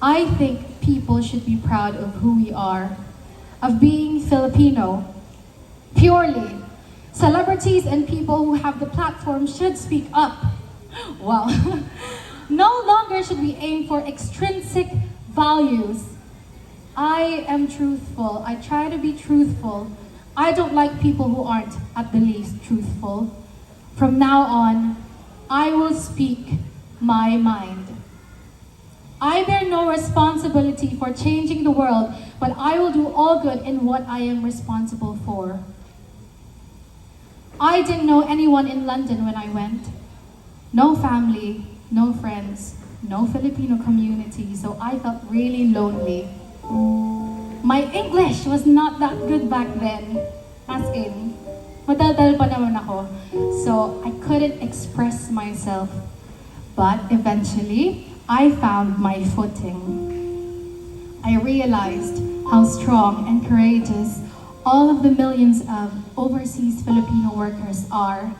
I think people should be proud of who we are, of being Filipino, purely. Celebrities and people who have the platform should speak up. Wow. No longer should we aim for extrinsic values. I am truthful. I try to be truthful. I don't like people who aren't at the least truthful. From now on, I will speak my mind. I bear no responsibility for changing the world, but I will do all good in what I am responsible for. I didn't know anyone in London when I went. No family, no friends, no Filipino community, so I felt really lonely. My English was not that good back then, as in, madaldal pa naman ako, so I couldn't express myself. But eventually, I found my footing. I realized how strong and courageous all of the millions of overseas Filipino workers are.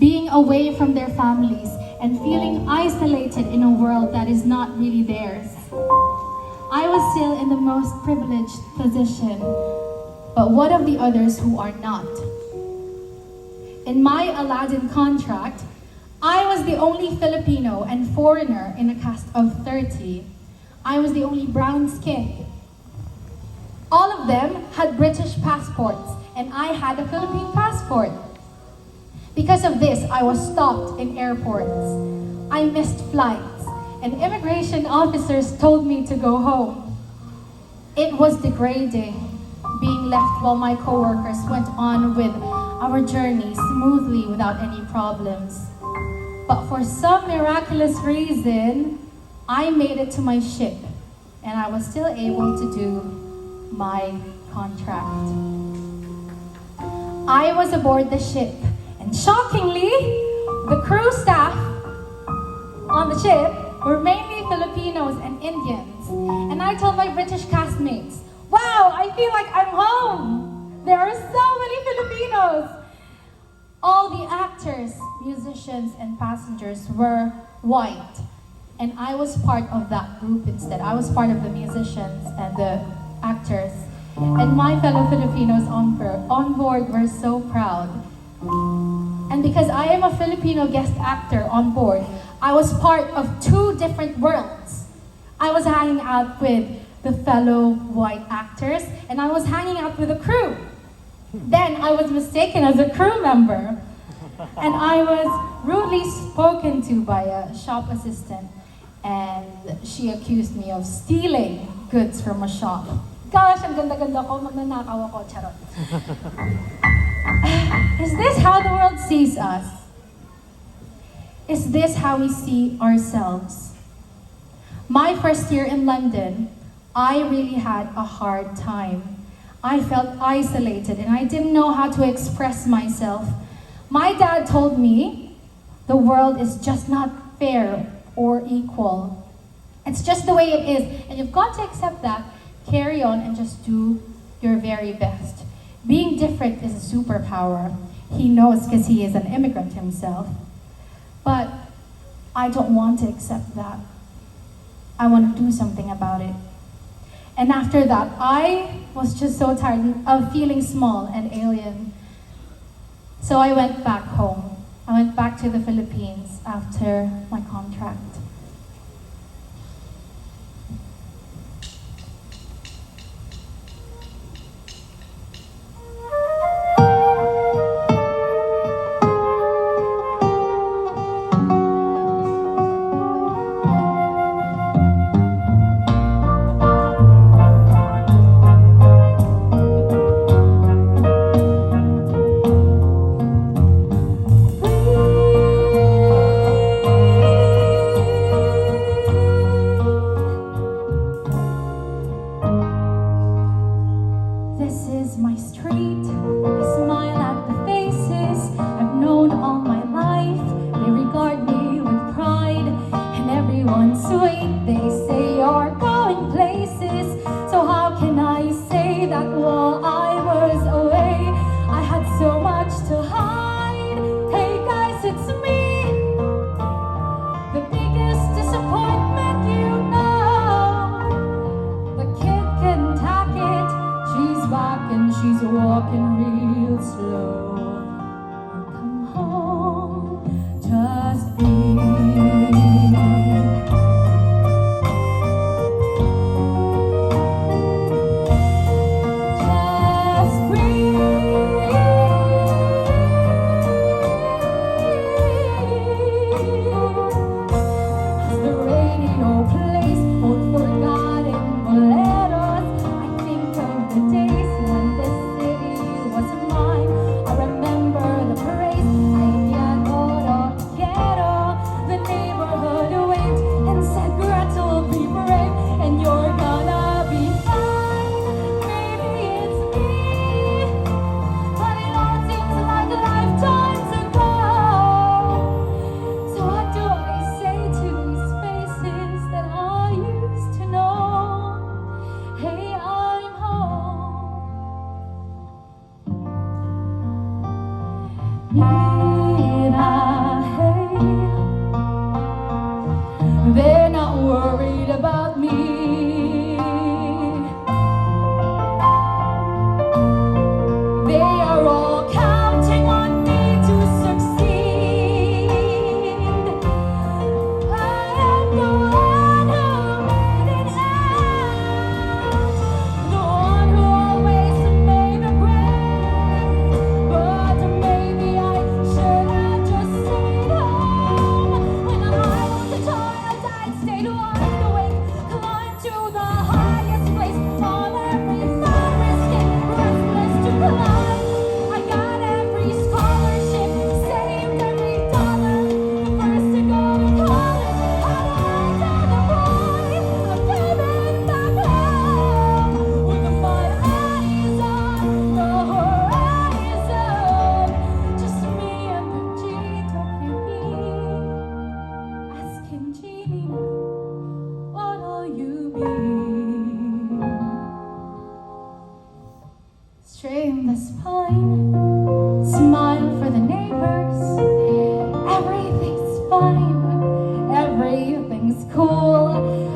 Being away from their families and feeling isolated in a world that is not really theirs. I was still in the most privileged position, but what of the others who are not? In my Aladdin contract, I was the only Filipino and foreigner in a cast of 30. I was the only brown skin. All of them had British passports, and I had a Philippine passport. Because of this, I was stopped in airports. I missed flights, and immigration officers told me to go home. It was degrading, being left while my coworkers went on with our journey smoothly without any problems. But for some miraculous reason, I made it to my ship, and I was still able to do my contract. I was aboard the ship, and shockingly, the crew staff on the ship were mainly Filipinos and Indians. And I told my British castmates, wow, I feel like I'm home. There are so many Filipinos. All the actors, musicians, and passengers were white. And I was part of that group instead. I was part of the musicians and the actors. And my fellow Filipinos on board were so proud. And because I am a Filipino guest actor on board, I was part of two different worlds. I was hanging out with the fellow white actors, and I was hanging out with the crew. Then I was mistaken as a crew member, and I was rudely spoken to by a shop assistant, and she accused me of stealing goods from a shop. Gosh, ang ganda-ganda ko, magnanakaw ako, charot. Is this how the world sees us? Is this how we see ourselves? My first year in London, I really had a hard time. I felt isolated and I didn't know how to express myself. My dad told me the world is just not fair or equal. It's just the way it is, and you've got to accept that, carry on, and just do your very best. Being different is a superpower. He knows because he is an immigrant himself. But I don't want to accept that. I want to do something about it. And after that, I was just so tired of feeling small and alien. So I went back home. I went back to the Philippines after my contract.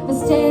The stairs